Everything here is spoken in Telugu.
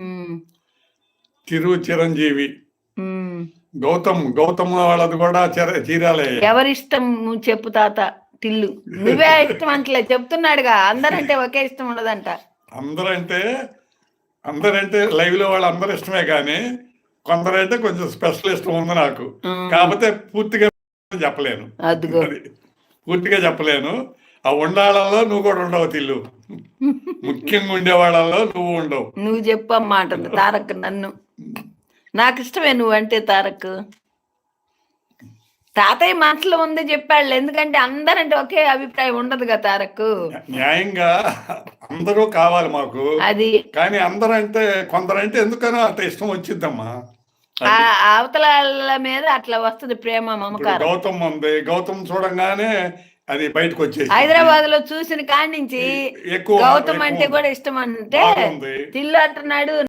ఉమ్, చిరంజీవి, ఉమ్. గౌతమ్ వాళ్ళది కూడా చీరాలే. ఎవరిష్టం నువ్వు చెప్పు తాత. టిల్లు నువ్వే ఇష్టం అంటలే, చెప్తున్నాడుగా అందరంటే ఒకే ఇష్టం ఉండదంట. అందరంటే లైవ్ లో వాళ్ళు అందరు ఇష్టమే, కానీ కొందరైతే కొంచెం స్పెషల్ ఇష్టం ఉంది నాకు. కాకపోతే పూర్తిగా చెప్పలేను, అదిగో అది పూర్తిగా చెప్పలేను. ఆ ఉండాళ్ళలో నువ్వు కూడా ఉండవు తిల్లు, ముఖ్యంగా ఉండేవాళ్ళలో నువ్వు ఉండవు. నువ్వు చెప్పమ్మా అంటుంది తారక్ నన్ను. నాకు ఇష్టమే నువ్వంటే తారక్. తాతయ్య మనసులో ఉంది చెప్పాడు, ఎందుకంటే అందరంటే ఒకే అభిప్రాయం ఉండదుగా తారక్. న్యాయంగా అందరూ కావాలి మాకు, అది కానీ అందరంటే కొందరంటే ఎందుకనో అంత ఇష్టం వచ్చిద్దమ్మా. ఆ అవతల మీద అట్లా వస్తుంది ప్రేమ మమకారం. గౌతమ్ ఉంది, గౌతమ్ చూడంగానే అది బయటకు వచ్చేసి హైదరాబాద్ లో చూసిన కాడి నుంచి ఎక్కువ గౌతమ్ అంటే కూడా ఇష్టం అంటే బాగుంది. తిల్లు అంటున్నాడు.